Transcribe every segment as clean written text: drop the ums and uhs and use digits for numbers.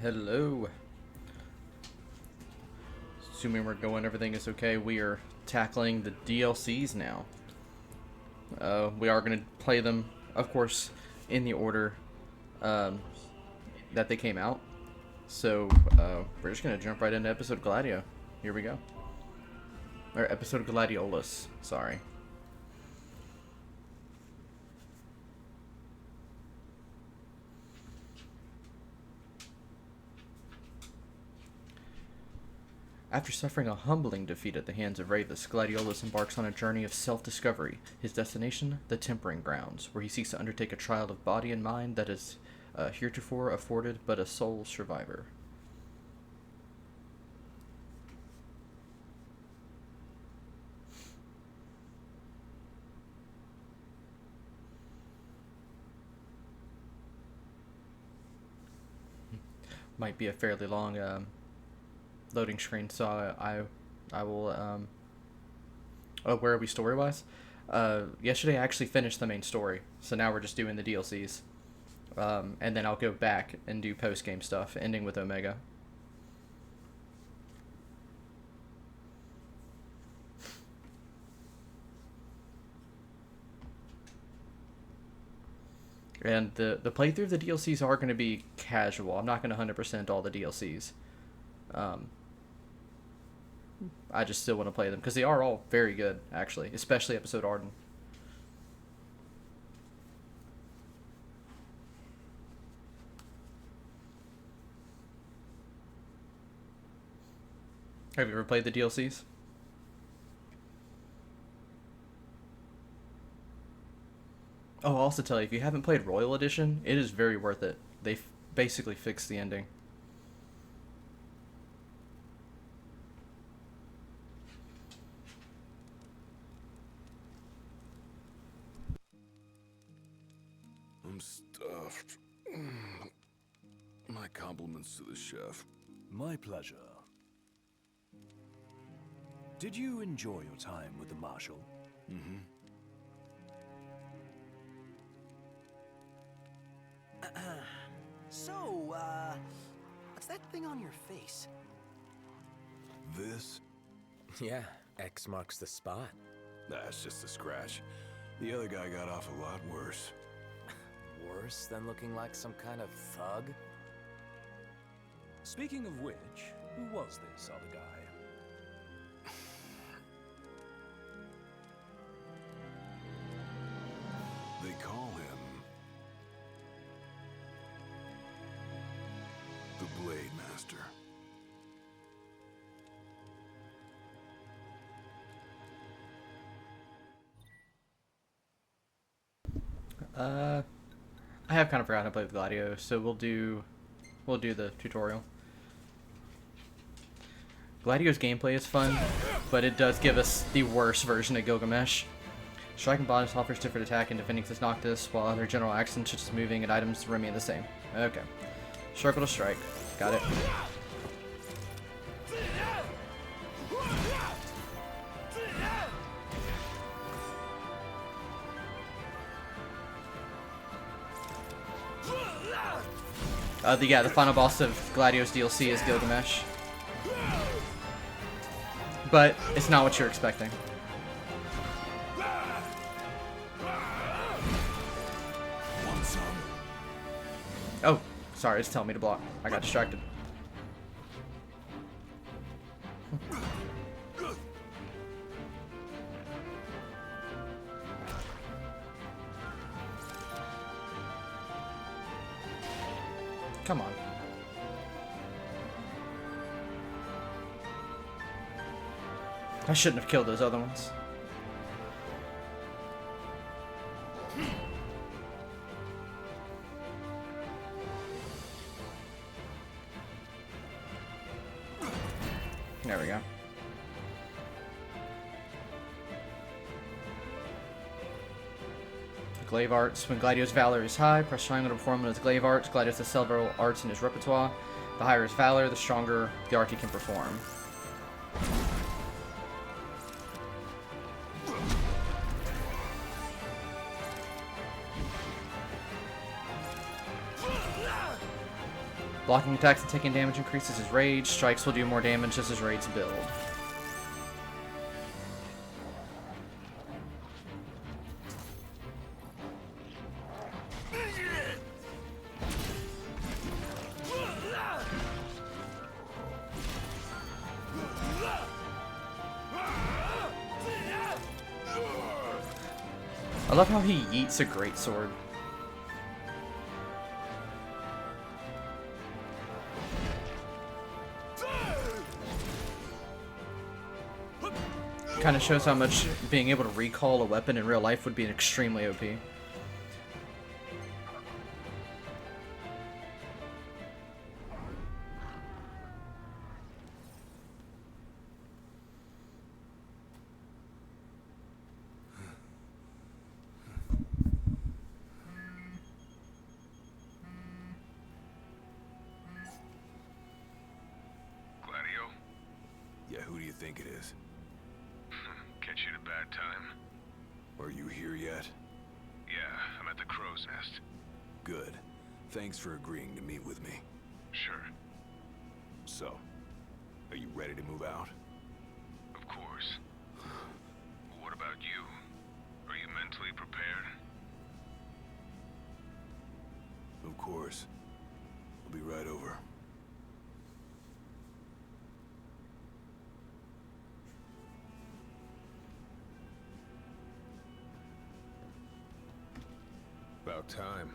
Hello. Assuming we're going, everything is okay. We are tackling the DLCs now. We are going to play them, of course, in the order that they came out. So we're just going to jump right into episode Gladio. Here we go. Or episode Gladiolus, sorry. After suffering a humbling defeat at the hands of Ravus, Gladiolus embarks on a journey of self-discovery. His destination, the Tempering Grounds, where he seeks to undertake a trial of body and mind that is heretofore afforded but a sole survivor. Might be a fairly long loading screen, so I will oh, where are we story wise? Yesterday I actually finished the main story, so now we're just doing the DLCs, and then I'll go back and do post game stuff, ending with Omega. And the playthrough of the DLCs are going to be casual. I'm not going to 100% all the DLCs. I just still want to play them because they are all very good, actually, especially episode Arden. Have you ever played the DLCs? Oh, I'll also tell you, if you haven't played Royal Edition, it is very worth it. They basically fixed the ending. I'm stuffed. My compliments to the chef. My pleasure. Did you enjoy your time with the Marshal? Mm-hmm. So, what's that thing on your face? This? Yeah, X marks the spot. That's just a scratch. The other guy got off a lot worse. Worse than looking like some kind of thug? Speaking of which, who was this other guy? They call him the Blade Master. I have kind of forgotten to play with Gladio, so we'll do the tutorial. Gladio's gameplay is fun, but it does give us the worst version of Gilgamesh. Strike and bonus offers different attack and defending says Noctis, while other general actions such as moving and items remain the same. Okay. Circle to strike. Got it. The final boss of Gladio's DLC is Gilgamesh. But it's not what you're expecting. Oh, sorry, it's telling me to block. I got distracted. Come on. I shouldn't have killed those other ones. There we go. Glaive Arts. When Gladio's Valor is high, press triangle to perform one of his Glaive Arts. Gladius has several arts in his repertoire. The higher his Valor, the stronger the art he can perform. Blocking attacks and taking damage increases his rage. Strikes will do more damage as his raids build. I love how he yeets a greatsword. Kind of shows how much being able to recall a weapon in real life would be extremely OP. Gladio? Yeah, who do you think it is? Catch you at a bad time? Are you here yet? Yeah, I'm at the crow's nest. Good. Thanks for agreeing to meet with me. Sure. So, are you ready to move out? Of course. What about you? Are you mentally prepared? Of course. I'll be right over. About time.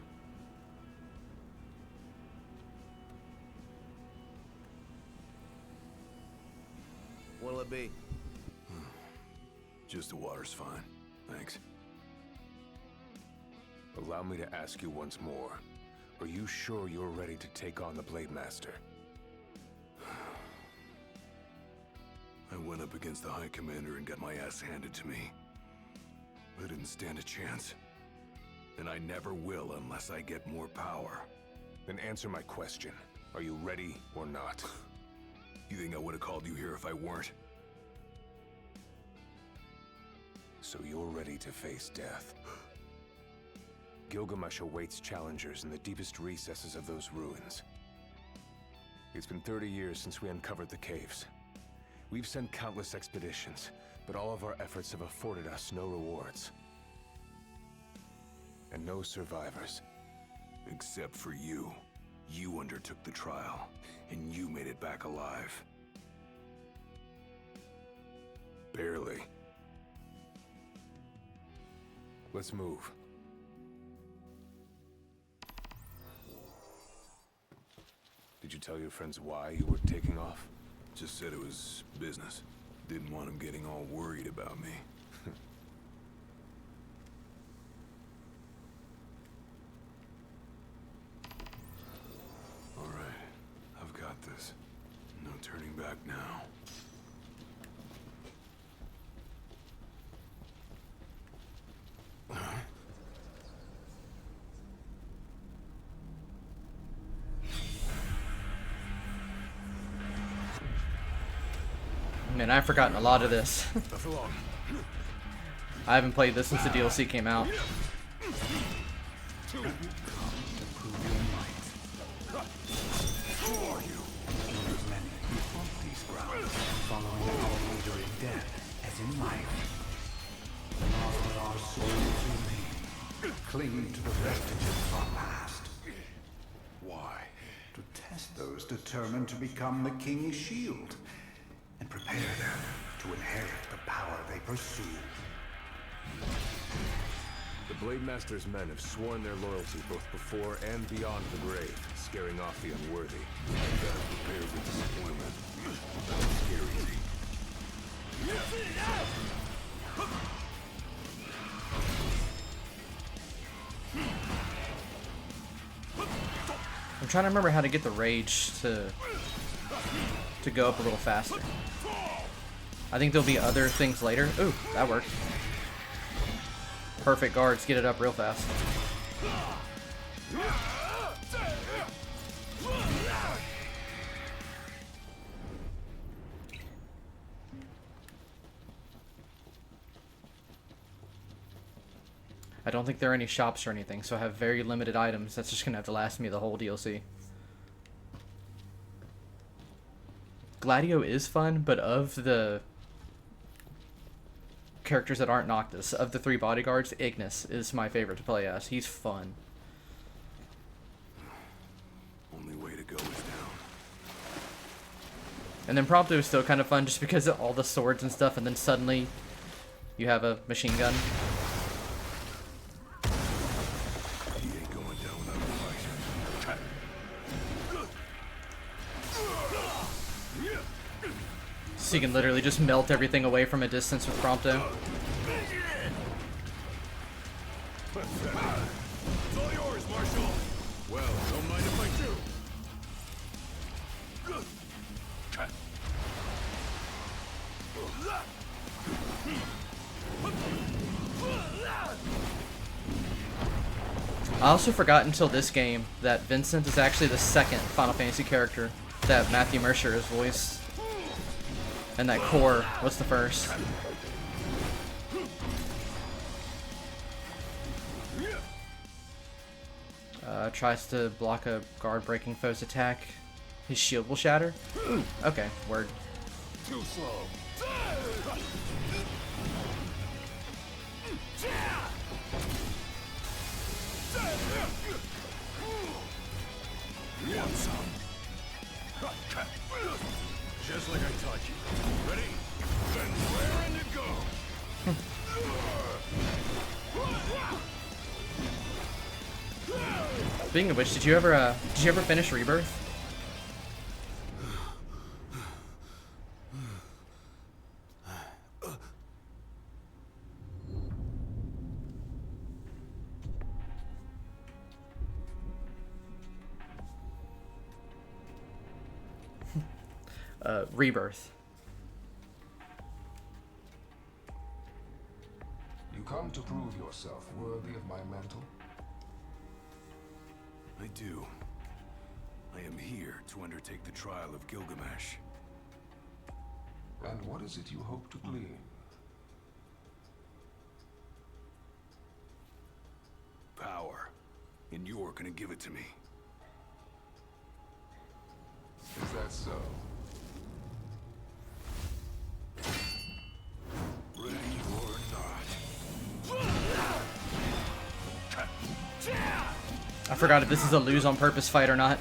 What'll it be? Just the water's fine. Thanks. Allow me to ask you once more. Are you sure you're ready to take on the Blade Master? I went up against the High Commander and got my ass handed to me. I didn't stand a chance. And I never will unless I get more power. Then answer my question. Are you ready or not? You think I would have called you here if I weren't? So you're ready to face death. Gilgamesh awaits challengers in the deepest recesses of those ruins. It's been 30 years since we uncovered the caves. We've sent countless expeditions, but all of our efforts have afforded us no rewards. And no survivors. Except for you. You undertook the trial, and you made it back alive. Barely. Let's move. Did you tell your friends why you were taking off? Just said it was business. Didn't want them getting all worried about me. All right, I've got this. No turning back now. Man, I've forgotten a lot of this. I haven't played this since the DLC came out. Following our leader in death as in life. And offer our souls remain, clinging to the vestiges of our past. Why? To test those determined to become the King's shield, and prepare them to inherit the power they pursue. The Blade Master's men have sworn their loyalty both before and beyond the grave, scaring off the unworthy. I've got to prepare for disappointment. Don't scare easy. I'm trying to remember how to get the rage to go up a little faster. I think there'll be other things later. Ooh, that worked. Perfect guards, get it up real fast. I don't think there are any shops or anything, so I have very limited items. That's just gonna have to last me the whole DLC. Gladio is fun, but of the characters that aren't Noctis, of the 3 bodyguards, Ignis is my favorite to play as. He's fun. Only way to go is down. And then Prompto is still kind of fun just because of all the swords and stuff, and then suddenly you have a machine gun. He ain't going down without a fight. So you can literally just melt everything away from a distance with Prompto. It's all yours, Marshal. Well, don't mind if I do. I also forgot until this game that Vincent is actually the second Final Fantasy character that Matthew Mercer has voiced. And that Core was the first. Tries to block a guard breaking foe's attack. His shield will shatter. Ooh, okay, word. Too slow. Want some? Just like I taught you. Ready? Then raring to go. Speaking of which, did you ever finish Rebirth? Rebirth. You come to prove yourself worthy of my mantle? I do. I am here to undertake the trial of Gilgamesh. And what is it you hope to glean? Power. And you're gonna give it to me. Is that so? Ready or not. I forgot if this is a lose on purpose fight or not.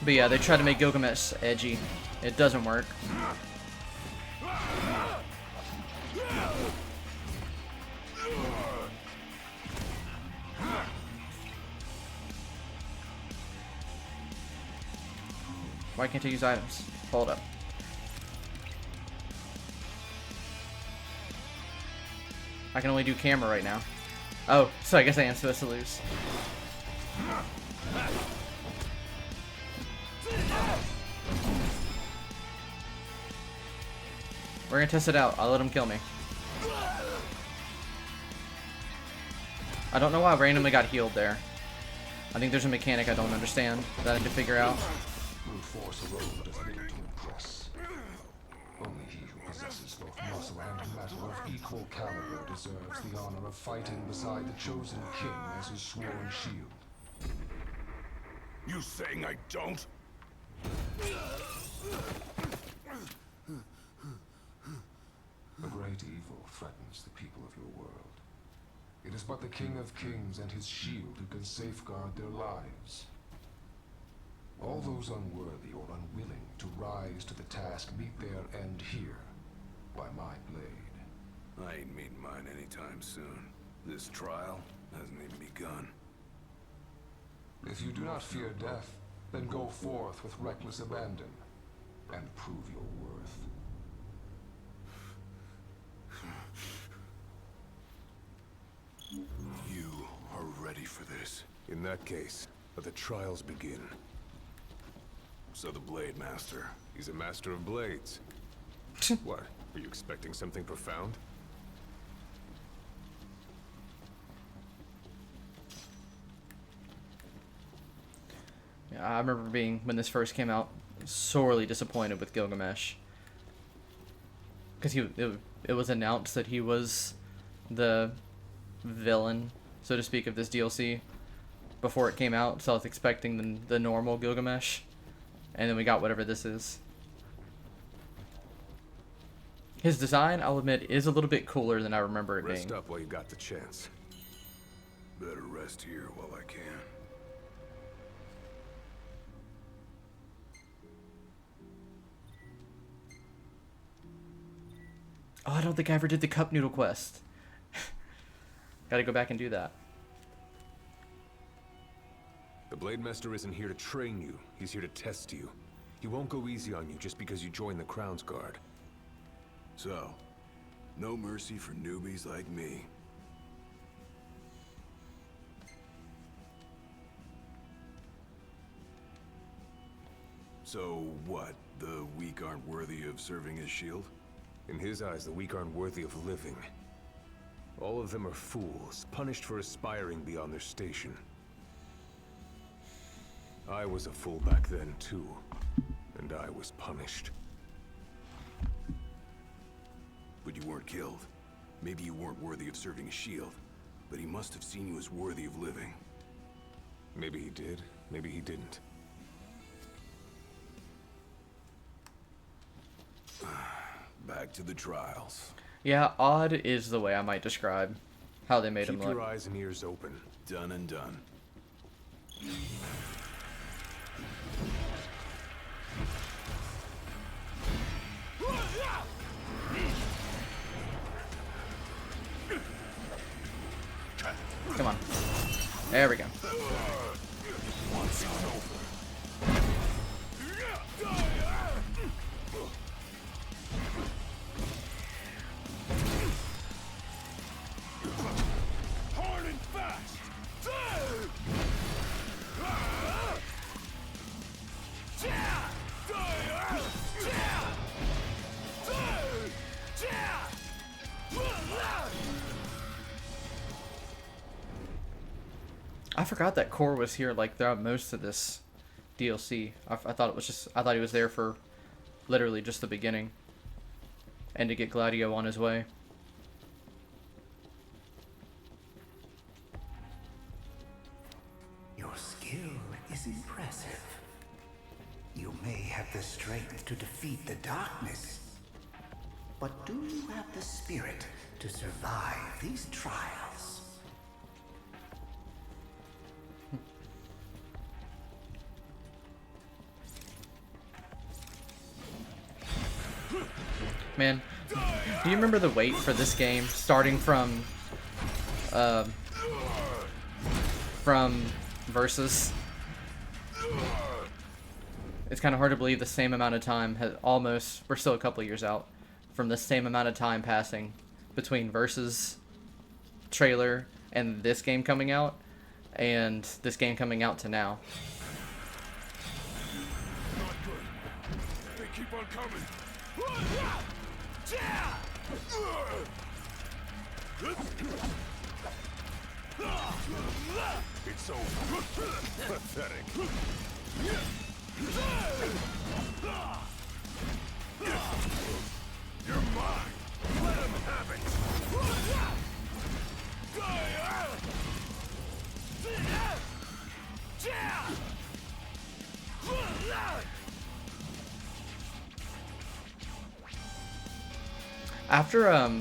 But yeah, they try to make Gilgamesh edgy. It doesn't work. Why can't I use items? Hold up. I can only do camera right now. Oh, so I guess I am supposed to lose. We're gonna test it out. I'll let him kill me. I don't know why I randomly got healed there. I think there's a mechanic I don't understand that I need to figure out. Brute force alone does little to impress. Only he who possesses both muscle and metal of equal caliber deserves the honor of fighting beside the chosen king as his sworn shield. You saying I don't? A great evil threatens the people of your world. It is but the King of Kings and his shield who can safeguard their lives. All those unworthy or unwilling to rise to the task meet their end here, by my blade. I ain't meeting mine anytime soon. This trial hasn't even begun. If you do not fear death, then go forth with reckless abandon, and prove your worth. You are ready for this. In that case, let the trials begin. So the Blade Master. He's a master of blades. What? Are you expecting something profound? Yeah, I remember being, when this first came out, sorely disappointed with Gilgamesh. Because it was announced that he was the villain, so to speak, of this DLC. before it came out, so I was expecting the normal Gilgamesh, and then we got whatever this is. His design, I'll admit, is a little bit cooler than I remember it being. Rest up while you got the chance. Better rest here while I can. Oh, I don't think I ever did the cup noodle quest. Gotta go back and do that. The Blade Master isn't here to train you. He's here to test you. He won't go easy on you just because you joined the Crown's Guard. So, no mercy for newbies like me. So what? The weak aren't worthy of serving as shield? In his eyes, the weak aren't worthy of living. All of them are fools, punished for aspiring beyond their station. I was a fool back then, too. And I was punished. But you weren't killed. Maybe you weren't worthy of serving as shield, but he must have seen you as worthy of living. Maybe he did, maybe he didn't. Back to the trials. Yeah, odd is the way I might describe how they made him Keep look. your eyes and ears open. Done and done. Come on. There we go. Hard and fast! I forgot that Core was here like throughout most of this DLC. I thought it was just, I thought he was there for literally just the beginning and to get Gladio on his way. Your skill is impressive. You may have the strength to defeat the darkness, but do you have the spirit to survive these trials? Man, do you remember the wait for this game starting from Versus? It's kind of hard to believe the same amount of time has almost, we're still a couple years out from the same amount of time passing between Versus trailer and this game coming out and this game coming out to now. Not good. They keep on coming. It's over. Pathetic. You're mine. Let him have it. After I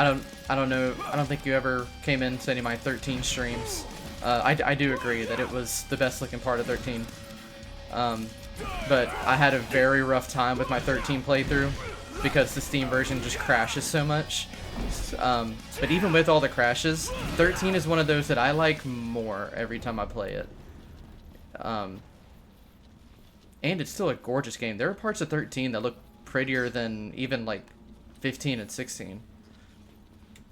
don't know, I don't think you ever came into any of my 13 streams. I do agree that it was the best looking part of 13. But I had a very rough time with my 13 playthrough because the Steam version just crashes so much. But even with all the crashes, 13 is one of those that I like more every time I play it. And it's still a gorgeous game. There are parts of 13 that look prettier than even like 15 and 16.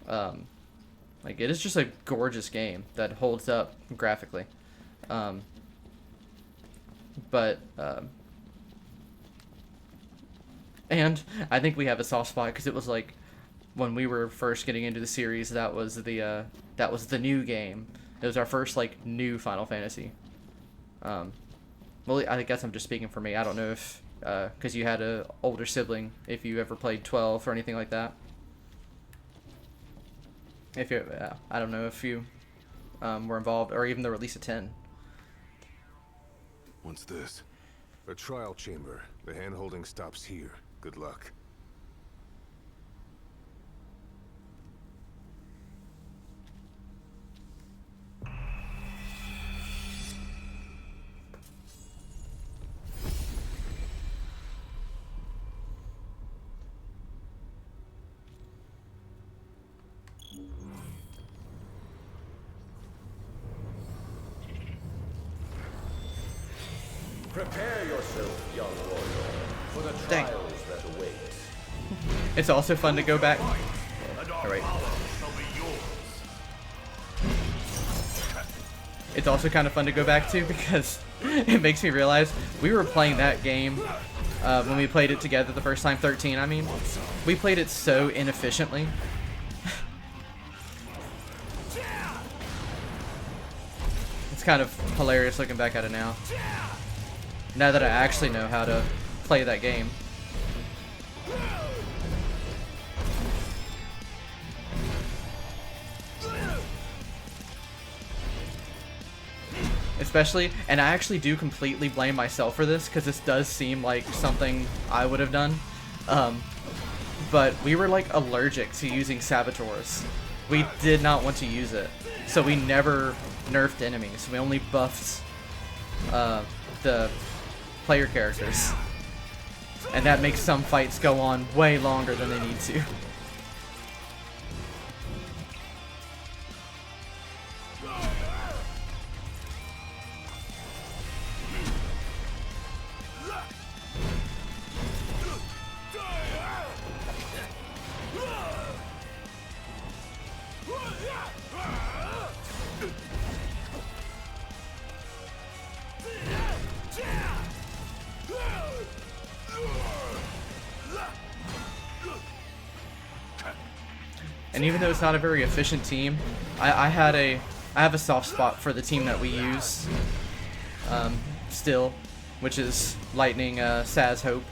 Like it is just a gorgeous game that holds up graphically. And I think we have a soft spot because it was like when we were first getting into the series, that was the new game. It was our first like new Final Fantasy. Well, I guess I'm just speaking for me. I don't know if because you had a older sibling, if you ever played 12 or anything like that. If you, I don't know if you were involved, or even the release of 10. What's this? A trial chamber. The hand-holding stops here. Good luck. Prepare yourself, young warrior, for the Dang. trials that await. It's also fun to go back. All right. It's also kind of fun to go back to because it makes me realize we were playing that game when we played it together the first time, 13. I mean, we played it so inefficiently. It's kind of hilarious looking back at it now. Now that I actually know how to play that game. Especially, and I actually do completely blame myself for this, because this does seem like something I would have done. But we were like allergic to using saboteurs. We did not want to use it. So we never nerfed enemies. We only buffed the player characters. And that makes some fights go on way longer than they need to. And even though it's not a very efficient team, I have a soft spot for the team that we use still, which is Lightning, Saz, Hope.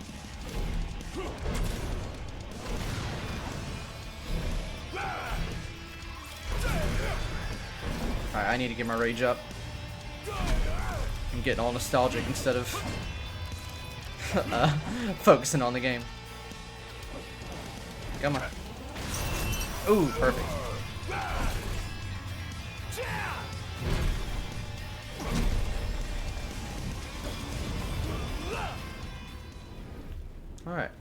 Alright, I need to get my rage up. I'm getting all nostalgic instead of focusing on the game. Come on. Ooh, perfect. All right.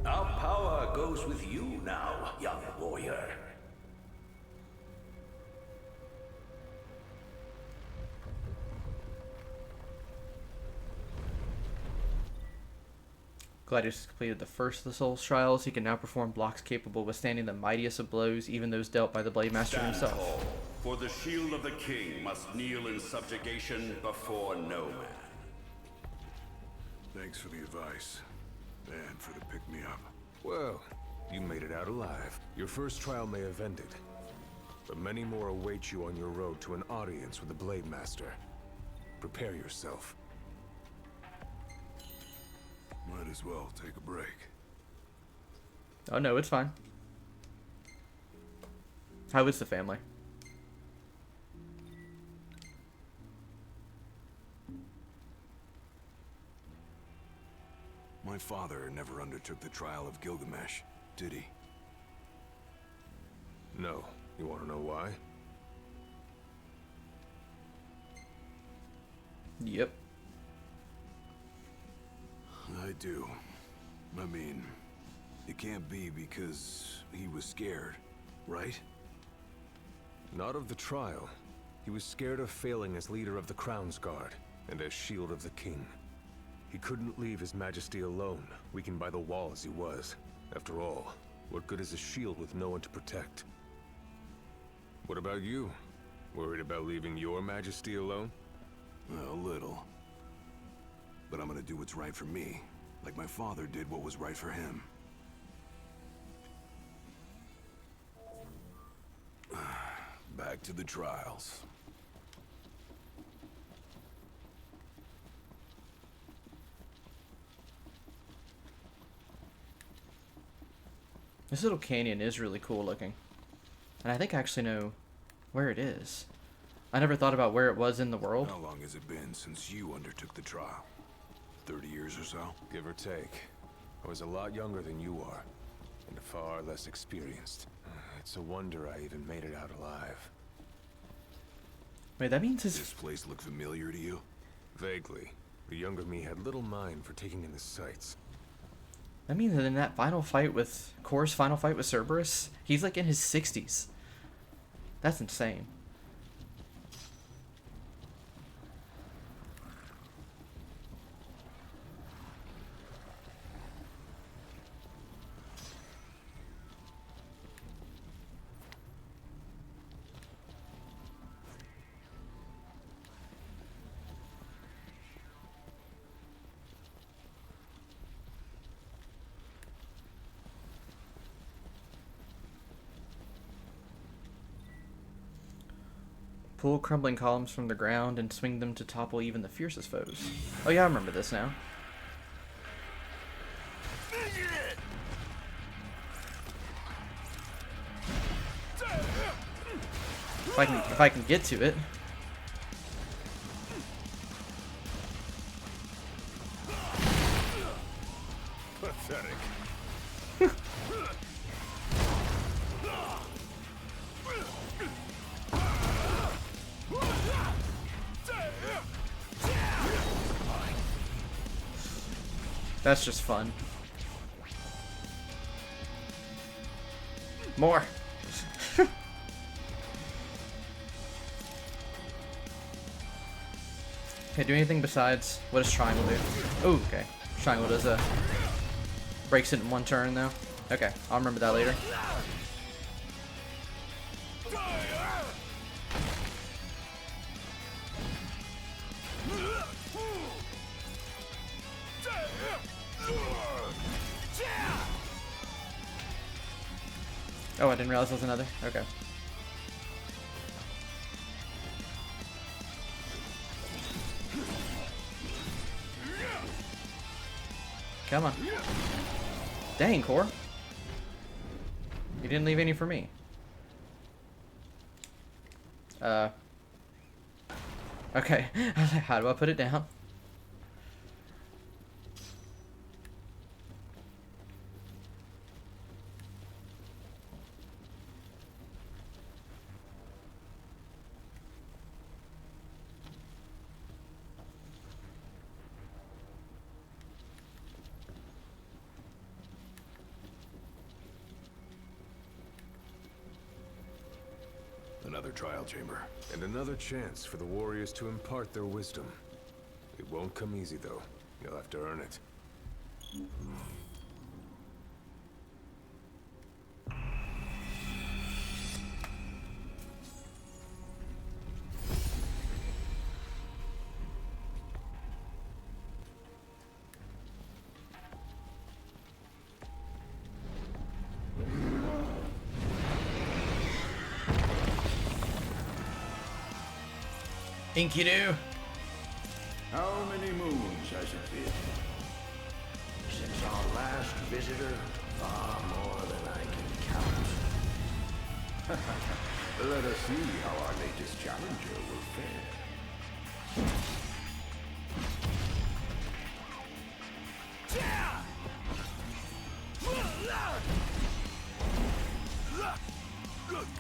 Our power goes with you now, young warrior. Gladiolus has completed the first of the Souls trials. He can now perform blocks capable of withstanding the mightiest of blows, even those dealt by the Blade Master Stand himself. tall, for the shield of the king must kneel in subjugation before no man. Thanks for the advice. And for the pick-me-up. Well, you made it out alive. Your first trial may have ended, but many more await you on your road to an audience with the Blade Master. Prepare yourself. Might as well take a break. Oh no, it's fine. How is the family? My father never undertook the trial of Gilgamesh, did he? No. You want to know why? Yep. I do. I mean, it can't be because he was scared, right? Not of the trial. He was scared of failing as leader of the Crown's Guard, and as Shield of the King. He couldn't leave His Majesty alone, weakened by the wall as he was. After all, what good is a shield with no one to protect? What about you? Worried about leaving your Majesty alone? A little. But I'm gonna do what's right for me, like my father did what was right for him. Back to the trials. This little canyon is really cool looking. And I think I actually know where it is. I never thought about where it was in the world. How long has it been since you undertook the trial? 30 years or so? Give or take. I was a lot younger than you are, and far less experienced. It's a wonder I even made it out alive. Wait, that means Does this place look familiar to you? Vaguely. The younger me had little mind for taking in the sights. That means that in that final fight with Kor's final fight with Cerberus, he's like in his 60s. That's insane. Pull crumbling columns from the ground and swing them to topple even the fiercest foes. Oh yeah, I remember this now. If I can get to it. Pathetic. That's just fun. More. Okay, do anything besides what does triangle do? Oh, okay. Triangle does breaks it in one turn though. Okay, I'll remember that later. Oh, I didn't realize there was another. Okay. Come on. Dang, Kor. You didn't leave any for me. Okay. How do I put it down? Another trial chamber. And another chance for the warriors to impart their wisdom. It won't come easy, though. You'll have to earn it. Enkidu. How many moons has it been? Since our last visitor, far more than I can count. Let us see how our latest challenger will fare.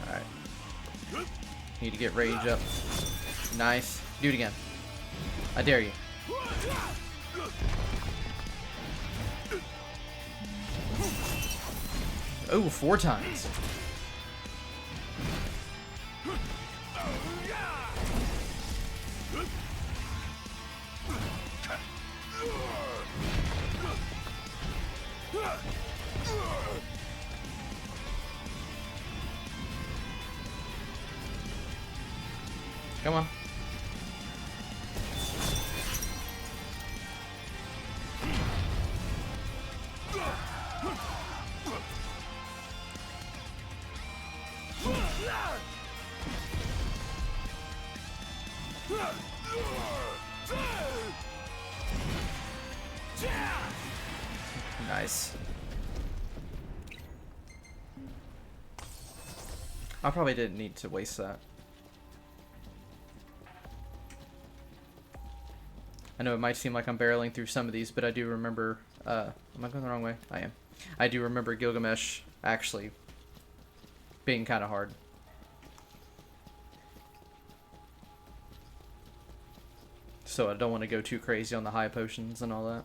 Alright. Need to get rage up. Nice. Do it again. I dare you. Oh, 4 times. Come on. Nice. I probably didn't need to waste that. I know it might seem like I'm barreling through some of these, but I do remember, am I going the wrong way? I am. I do remember Gilgamesh actually being kind of hard. So I don't want to go too crazy on the high potions and all that.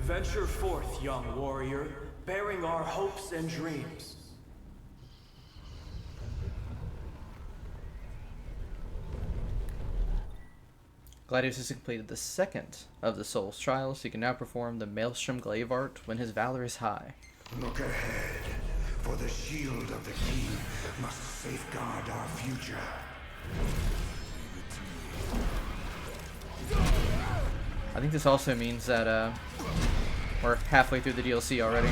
Venture forth, young warrior, bearing our hopes and dreams. Gladiolus has completed the second of the Soul's trials. He can now perform the Maelstrom glaive art when his valor is high. Look ahead, for the shield of the king must safeguard our future. I think this also means that we're halfway through the DLC already.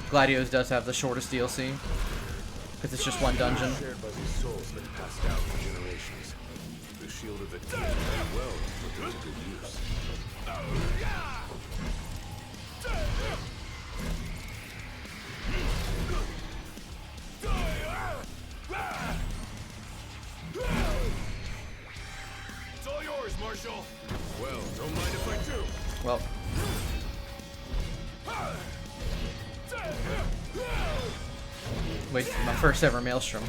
Gladiolus does have the shortest DLC because it's just one dungeon. Shared by these souls that passed down for generations. The shield of the king very well put to good use. It's all yours, Marshal. Well, don't mind if I do. Well, wait, my first ever Maelstrom.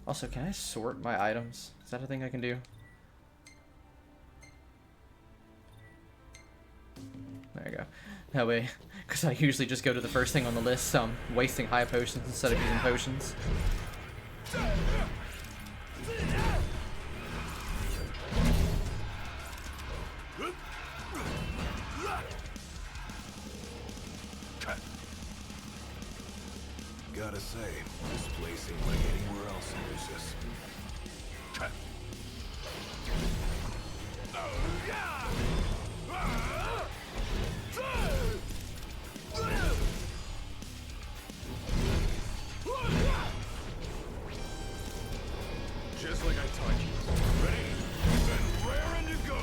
Also, can I sort my items? Is that a thing I can do? There you go. That way, because I usually just go to the first thing on the list, so I'm wasting high potions instead of using potions. Gotta say, this place ain't like anywhere else in Lucis. Just like I taught you. Ready? And raring to go.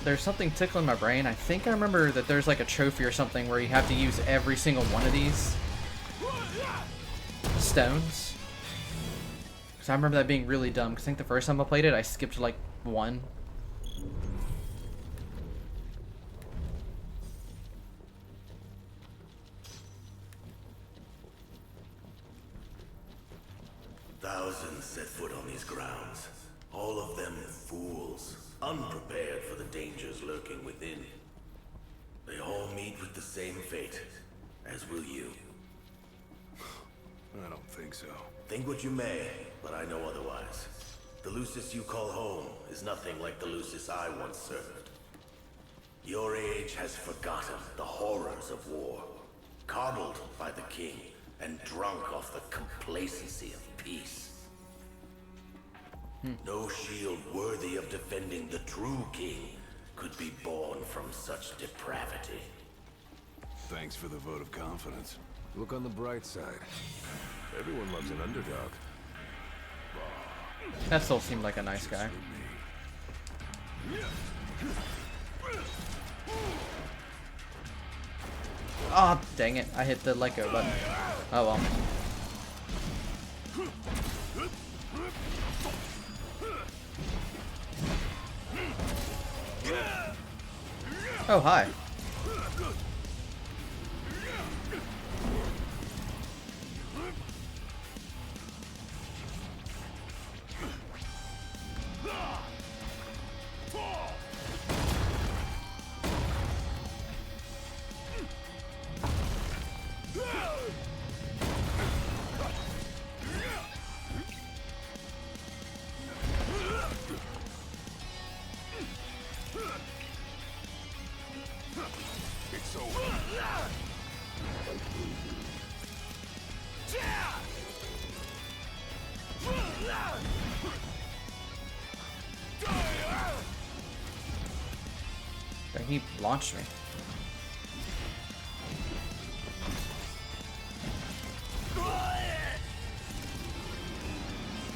There's something tickling my brain. I think I remember that there's like a trophy or something where you have to use every single one of these stones. Because I remember that being really dumb. Because I think the first time I played it, I skipped like one. Thousands set foot on these grounds. All of them fools, unprepared for the dangers lurking within. They all meet with the same fate, as will you. I don't think so. Think what you may, but I know otherwise. The Lucis you call home is nothing like the Lucis I once served. Your age has forgotten the horrors of war, coddled by the king, and drunk off the complacency of peace. No shield worthy of defending the true king could be born from such depravity. Thanks for the vote of confidence. Look on the bright side. Everyone loves an underdog. That still seemed like a nice guy. Ah, oh, dang it. I hit the let go button. Oh well. Oh, hi. he launched me.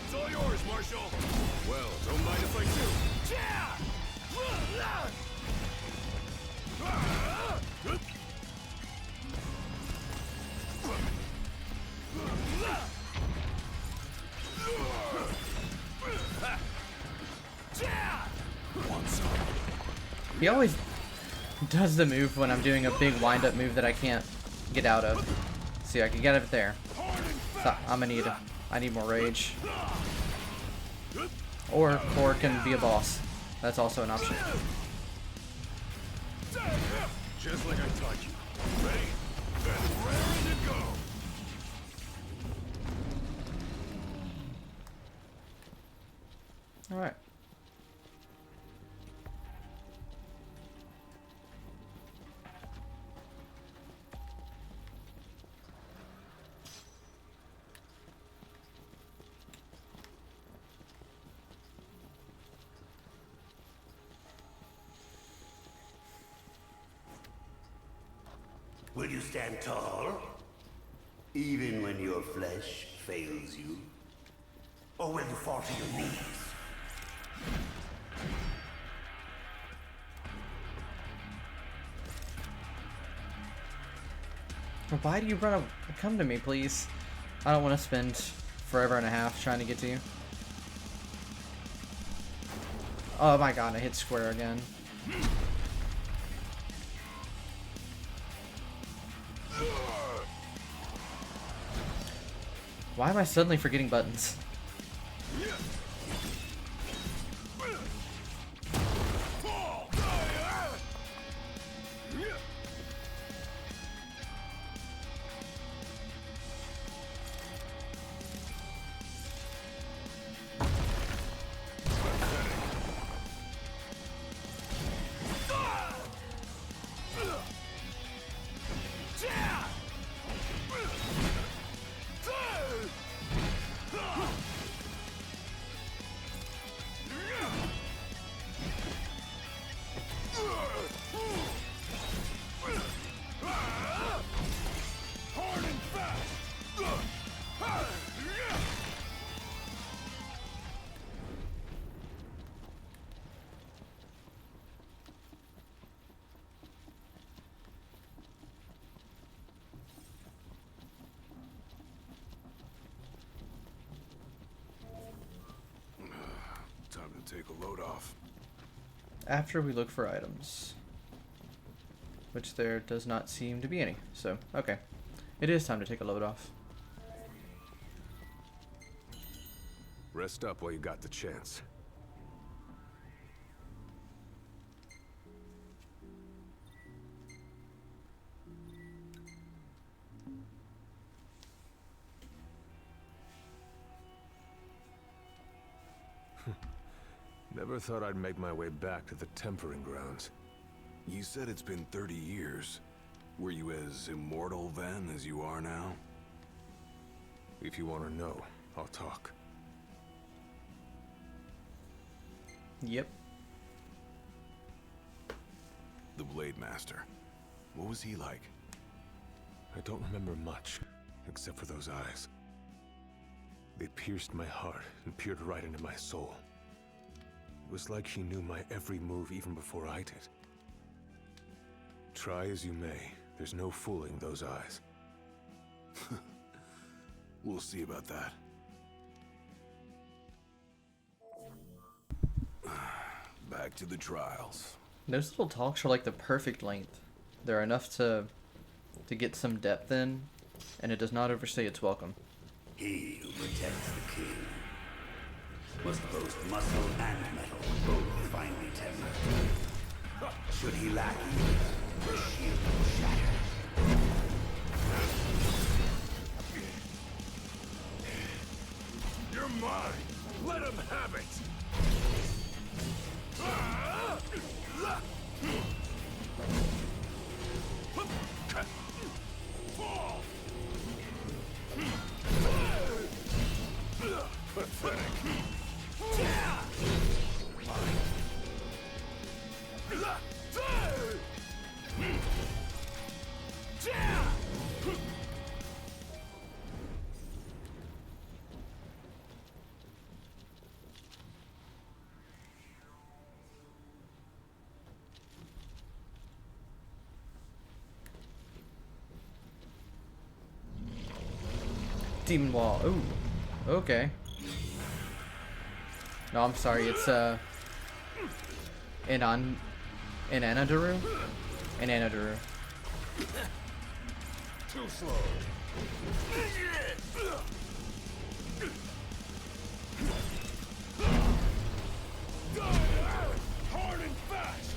It's all yours, Marshal. Well, don't mind if I do. He always does the move when I'm doing a big wind-up move that I can't get out of. See, I can get it there. So I need more rage. Or Core can be a boss. That's also an option. Just like I taught you. Ready? Then ready to go. All right. Will you stand tall? Even when your flesh fails you? Or will you fall to your knees? Why do you come to me, please? I don't want to spend forever and a half trying to get to you. Oh my god, I hit square again. Why am I suddenly forgetting buttons? Time to take a load off. After we look for items. Which there does not seem to be any. So, okay. It is time to take a load off. Rest up while you got the chance. Never thought I'd make my way back to the tempering grounds. You said it's been 30 years. Were you as immortal then as you are now? If you want to know, I'll talk. Yep. The Blade Master. What was he like? I don't remember much, except for those eyes. They pierced my heart and peered right into my soul. It was like she knew my every move even before I did. Try as you may, there's no fooling those eyes. We'll see about that. Back to the trials. Those little talks are like the perfect length. They're enough to get some depth in, and it does not overstay its welcome. He who protects the king must boast muscle and metal, both finely tempered. Should he lack either, the shield will shatter. You're mine! Let him have it! Fall! Pathetic! Demon wall. Ooh. Okay. No, I'm sorry. It's Inanadaru? Inanadaru. Too slow. Hard and fast.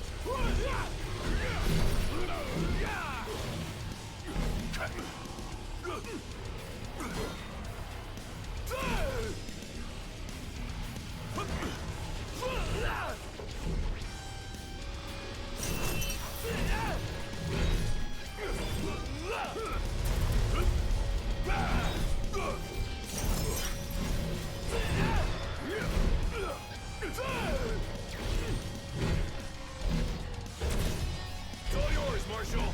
It's all yours, Marshal.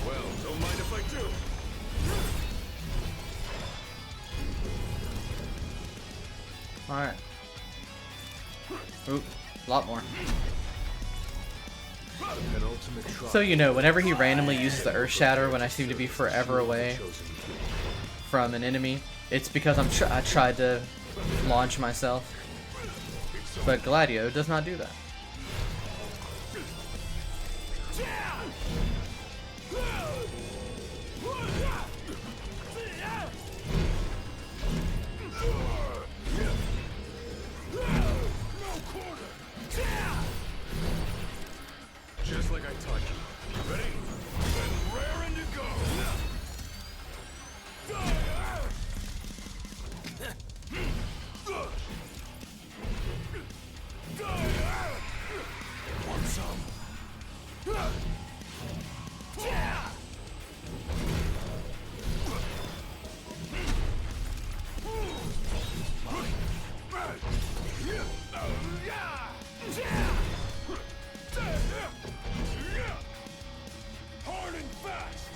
Well, don't mind if I do. Alright. Ooh, a lot more. So, you know, whenever he randomly uses the Earth Shatter when I seem to be forever away from an enemy, it's because I tried to launch myself. But Gladio does not do that. Just like I taught you. Ready? And raring to go. Want some? Hard and fast.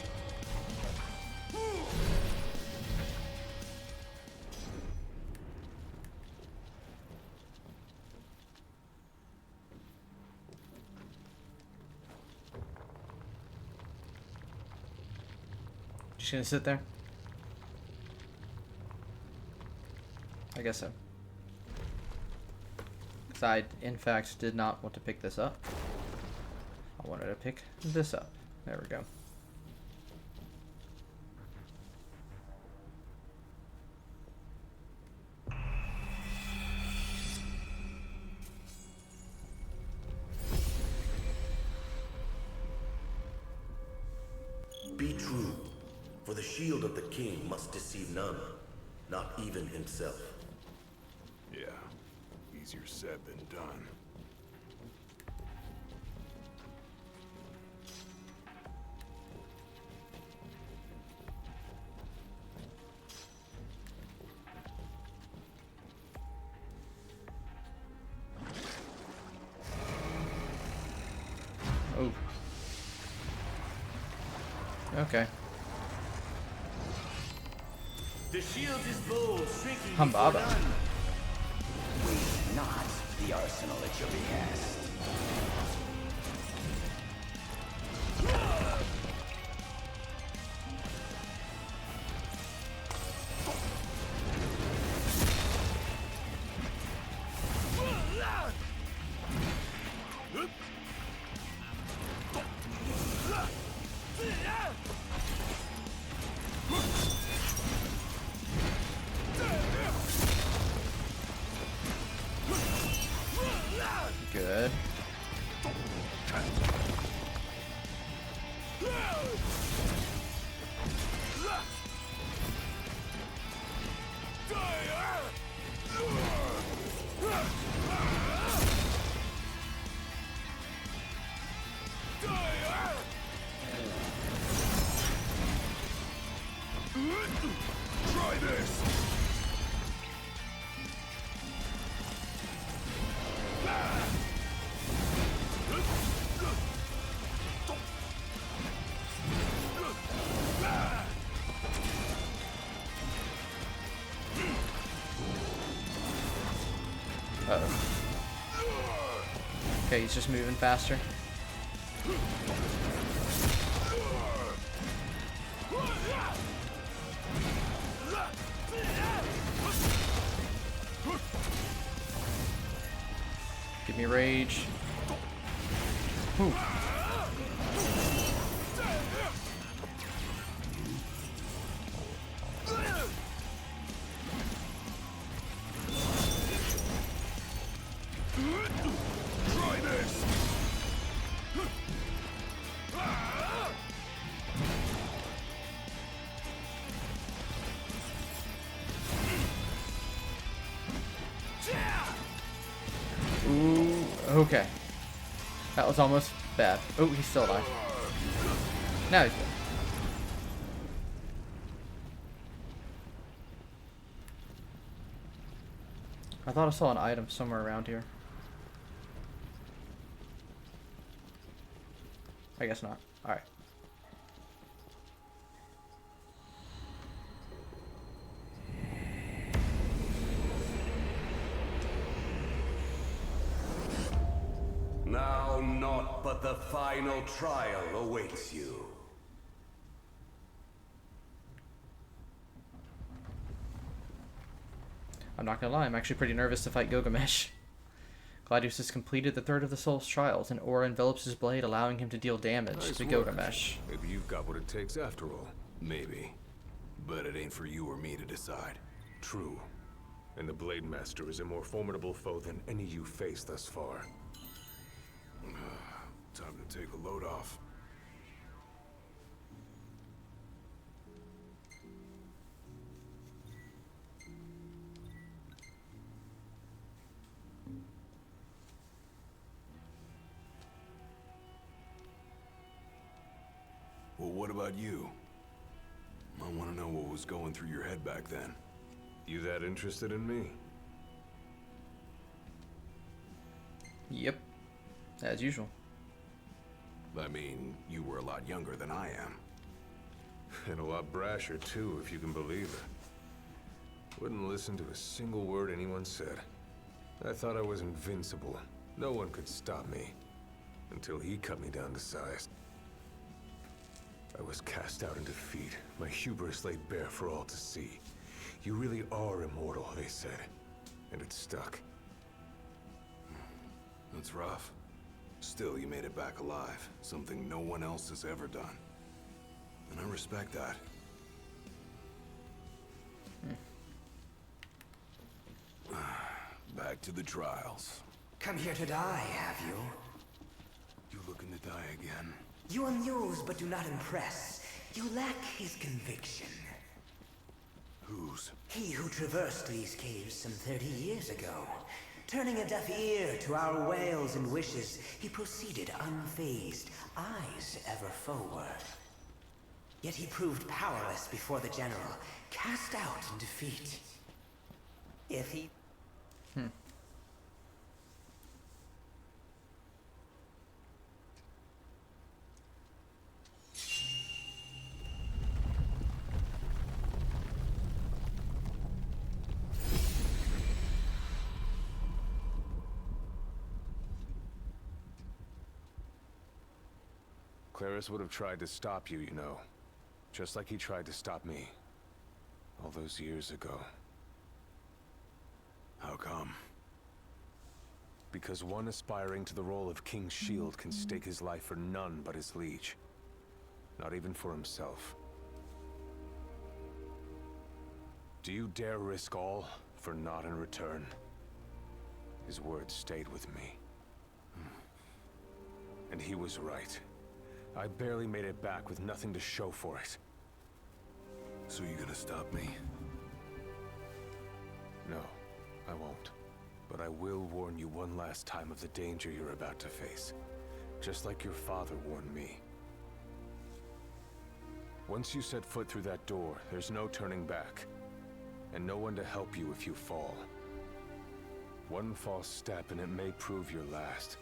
Just gonna sit there? I guess so. Because I, in fact, did not want to pick this up. I wanted to pick this up. There we go. Be true, for the shield of the king must deceive none, not even himself. Yeah, easier said than done. Oh. Okay. The shield is bold, shrinking Humbaba. before none. Waste not the arsenal at your behest. Good. Try this! Uh-oh. Okay, he's just moving faster. Give me rage. Whew. Try this. Ooh, okay. That was almost bad. Oh, he's still alive. Now he's dead. I thought I saw an item somewhere around here. I guess not. Alright. Now naught but the final trial awaits you. I'm not gonna lie, I'm actually pretty nervous to fight Gilgamesh. Gladiolus has completed the third of the soul's trials. An aura envelops his blade, allowing him to deal damage Nice to work. Gilgamesh. Maybe you've got what it takes after all. Maybe. But it ain't for you or me to decide. True. And the Blade Master is a more formidable foe than any you've faced thus far. Time to take a load off. Well, what about you? I want to know what was going through your head back then. You that interested in me? Yep. As usual. I mean, you were a lot younger than I am. And a lot brasher too, if you can believe it. Wouldn't listen to a single word anyone said. I thought I was invincible. No one could stop me. Until he cut me down to size. I was cast out in defeat, my hubris laid bare for all to see. You really are immortal, they said. And it stuck. That's rough. Still, you made it back alive. Something no one else has ever done. And I respect that. Back to the trials. Come here to die, have you? You looking to die again? You amuse but do not impress. You lack his conviction. Whose? He who traversed these caves some 30 years ago. Turning a deaf ear to our wails and wishes, he proceeded unfazed, eyes ever forward. Yet he proved powerless before the general, cast out in defeat. If he... Claris would have tried to stop you, you know. Just like he tried to stop me. All those years ago. How come? Because one aspiring to the role of King's Shield can stake his life for none but his liege. Not even for himself. Do you dare risk all for naught in return? His words stayed with me. And he was right. I barely made it back with nothing to show for it. So you gonna stop me? No, I won't. But I will warn you one last time of the danger you're about to face. Just like your father warned me. Once you set foot through that door, there's no turning back. And no one to help you if you fall. One false step and it may prove your last.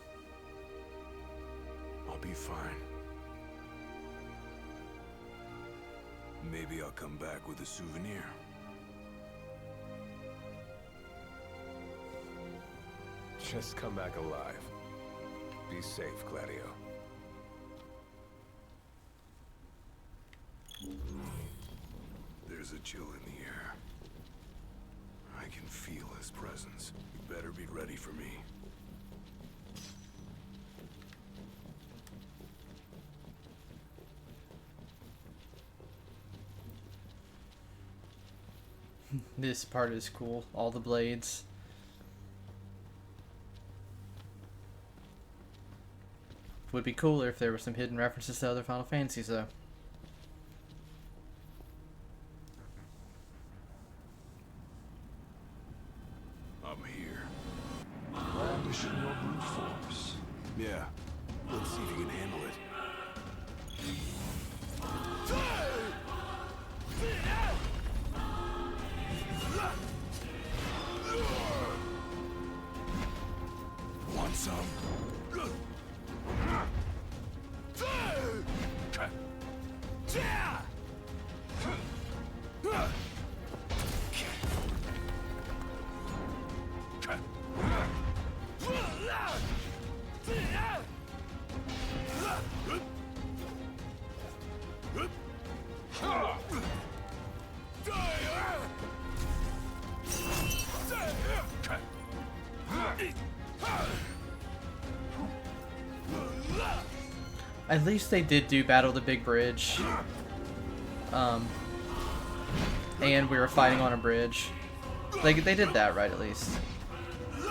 I'll be fine. Maybe I'll come back with a souvenir. Just come back alive. Be safe, Gladio. There's a chill in the air. I can feel his presence. You better be ready for me. This part is cool. All the blades. Would be cooler if there were some hidden references to other Final Fantasies, though. I'm here. Brandishing your brute force. Yeah. Let's see if you can handle it. Want some? At least they did do Battle the Big Bridge. And we were fighting on a bridge. They did that right, at least. Your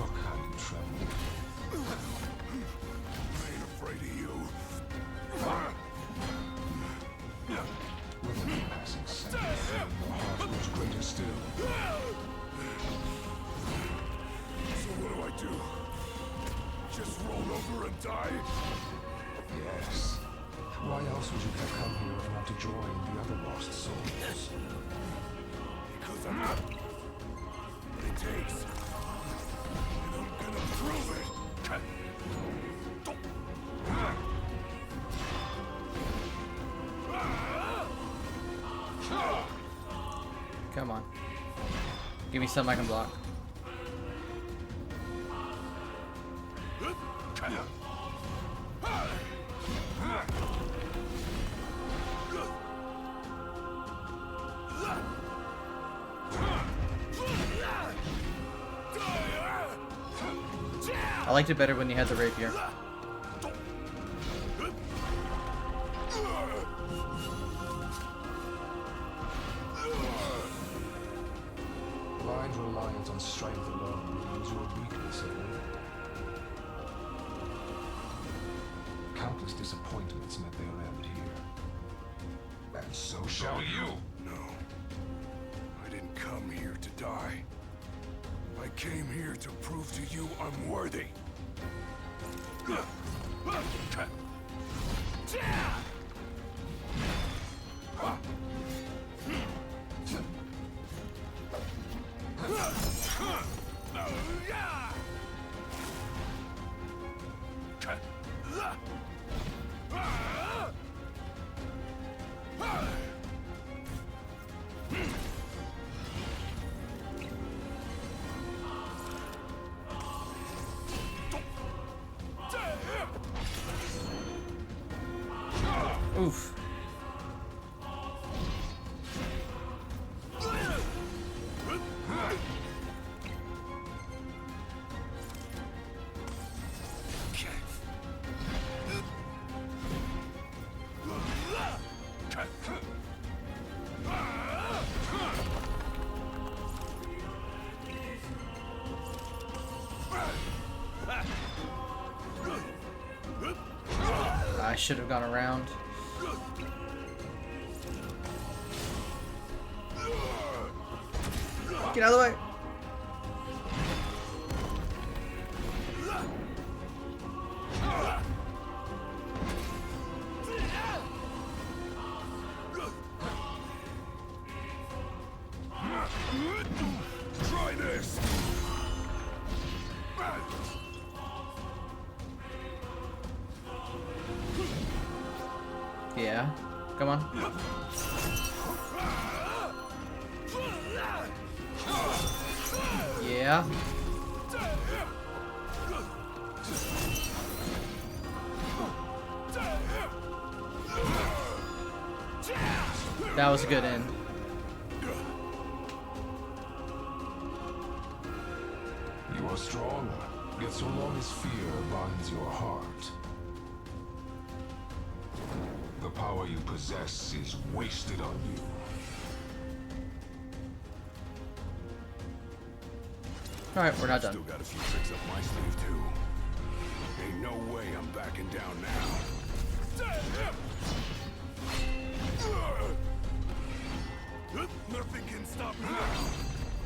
kind tremble. I ain't afraid of you. With every passing second, your heart grows greater still. So what do? Just roll over and die? Yes. Why else would you have come here if not to join the other lost souls? Because I'm not what it takes. And I'm gonna prove it. Come on. Give me something I can block. I liked it better when you had the rapier. Blind reliance on strength alone reveals your weakness, eh? Countless disappointments met their end here. And so shall you! No. I didn't come here to die. I came here to prove to you I'm worthy. Oof. I should have gone around. Get out of the way. Try this. Yeah. Come on. Yeah. That was a good end. You are strong. Yet so long as fear binds your heart, the power you possess is wasted on you. Alright, we're not done. Still got a few tricks up my sleeve, too. Ain't no way I'm backing down now. Nothing can stop me now.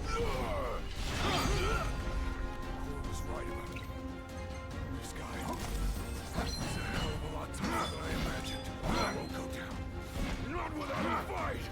Core was right about me. This guy is a hell of a lot tougher than I imagined. I won't go down. Not without a fight.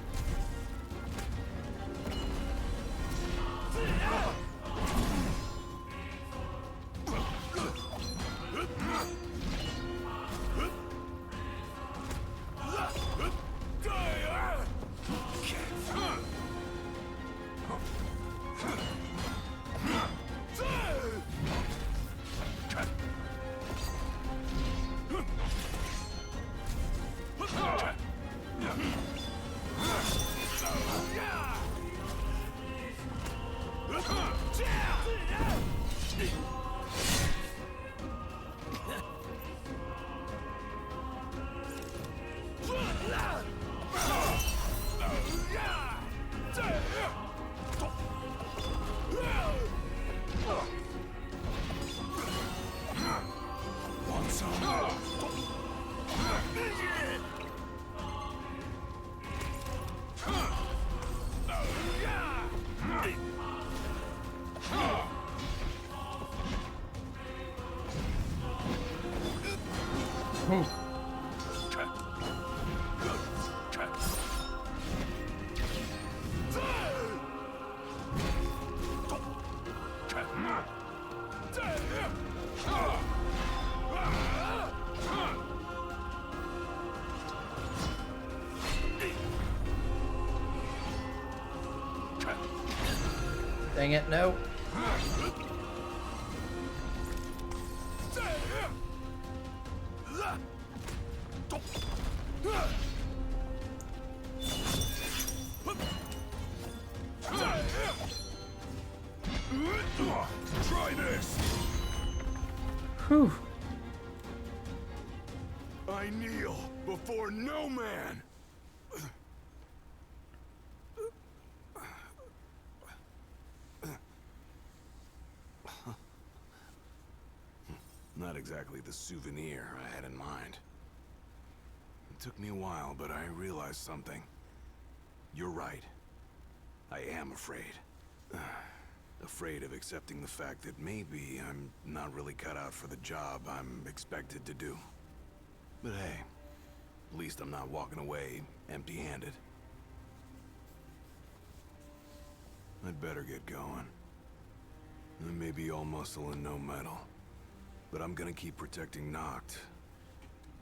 Dang it, no. Try this. Whew. I kneel before no man. Not exactly the souvenir I had in mind. It took me a while, but I realized something. You're right. I am afraid. Afraid of accepting the fact that maybe I'm not really cut out for the job I'm expected to do. But hey, at least I'm not walking away empty-handed. I'd better get going. I may be all muscle and no metal, but I'm gonna keep protecting Noct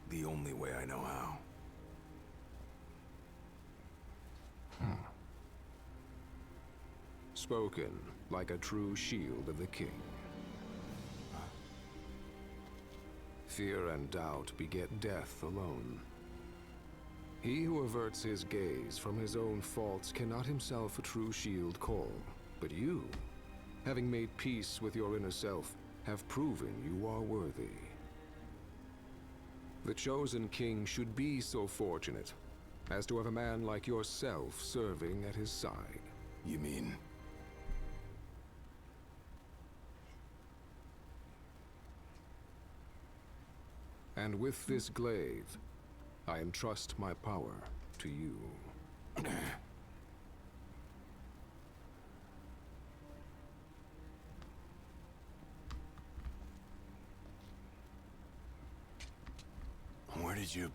the only way I know how. Spoken like a true shield of the king. Fear and doubt beget death alone. He who averts his gaze from his own faults cannot himself a true shield call. But you, having made peace with your inner self, have proven you are worthy. The chosen king should be so fortunate as to have a man like yourself serving at his side. You mean? And with this glaive, I entrust my power to you. Where did you...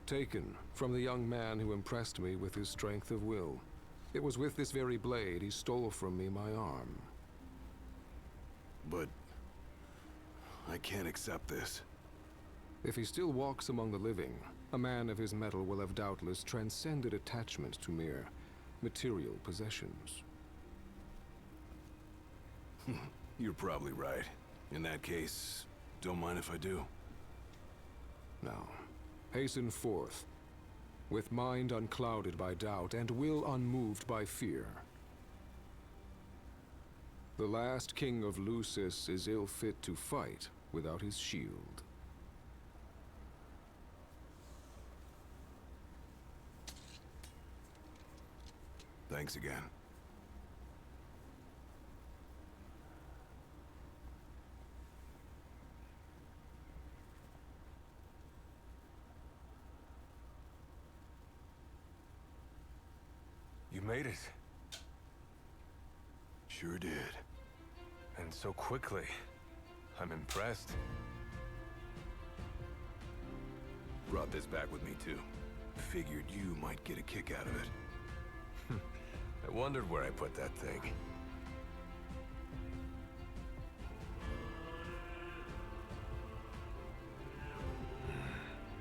Taken from the young man who impressed me with his strength of will. It was with this very blade he stole from me my arm. But... I can't accept this. If he still walks among the living, a man of his mettle will have doubtless transcended attachment to mere material possessions. You're probably right. In that case, don't mind if I do. Now, hasten forth, with mind unclouded by doubt and will unmoved by fear. The last king of Lucis is ill fit to fight without his shield. Thanks again. You made it. Sure did. And so quickly. I'm impressed. Brought this back with me too. Figured you might get a kick out of it. I wondered where I put that thing.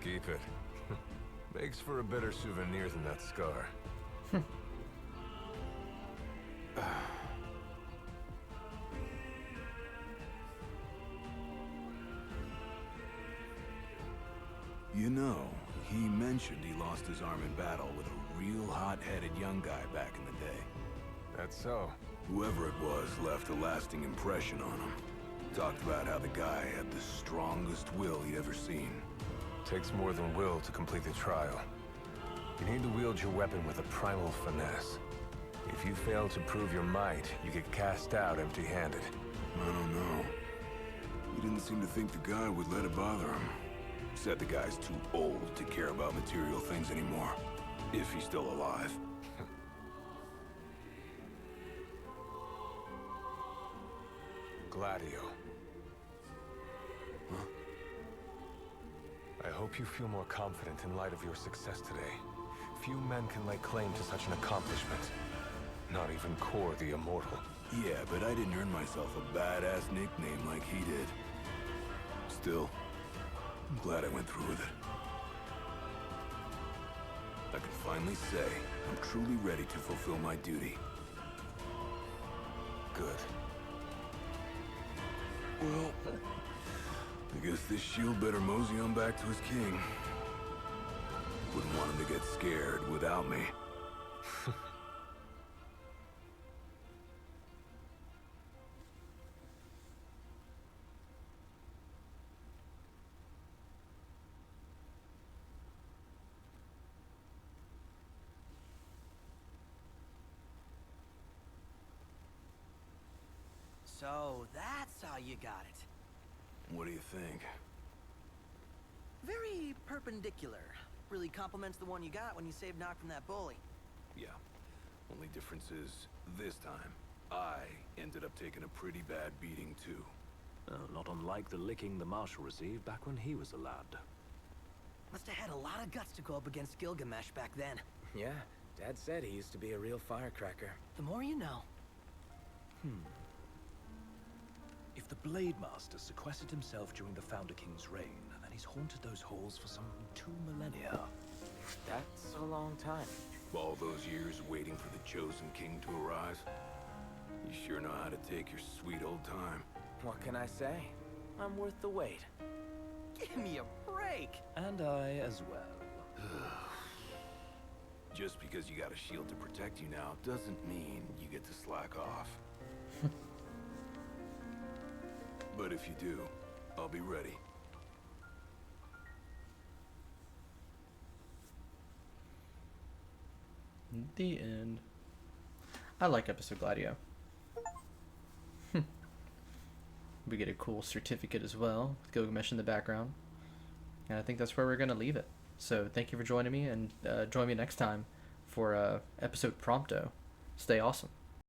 Keep it. Makes for a better souvenir than that scar. You know, he mentioned he lost his arm in battle with a real hot-headed young guy back in the day. That's so. Whoever it was left a lasting impression on him. Talked about how the guy had the strongest will he'd ever seen. Takes more than will to complete the trial. You need to wield your weapon with a primal finesse. If you fail to prove your might, you get cast out empty-handed. I don't know. He didn't seem to think the guy would let it bother him. Said the guy's too old to care about material things anymore. If he's still alive. Gladio. Huh? I hope you feel more confident in light of your success today. Few men can lay claim to such an accomplishment. Not even Kor the Immortal. Yeah, but I didn't earn myself a badass nickname like he did. Still, I'm glad I went through with it. I can finally say I'm truly ready to fulfill my duty. Good. Well, I guess this shield better mosey on back to his king. Wouldn't want him to get scared without me. So that's how you got it. What do you think? Very perpendicular. Really complements the one you got when you saved Nock from that bully. Yeah. Only difference is, this time, I ended up taking a pretty bad beating too. Not unlike the licking the Marshal received back when he was a lad. Must have had a lot of guts to go up against Gilgamesh back then. Yeah, Dad said he used to be a real firecracker. The more you know. If the Blade Master sequestered himself during the Founder King's reign, then he's haunted those halls for some 2 millennia. That's a long time. All those years waiting for the chosen king to arise. You sure know how to take your sweet old time. What can I say? I'm worth the wait. Give me a break! And I as well. Just because you got a shield to protect you now doesn't mean you get to slack off. But if you do, I'll be ready. The end. I like episode Gladio. We get a cool certificate as well, with Gilgamesh in the background. And I think that's where we're going to leave it. So thank you for joining me, and join me next time for episode Prompto. Stay awesome.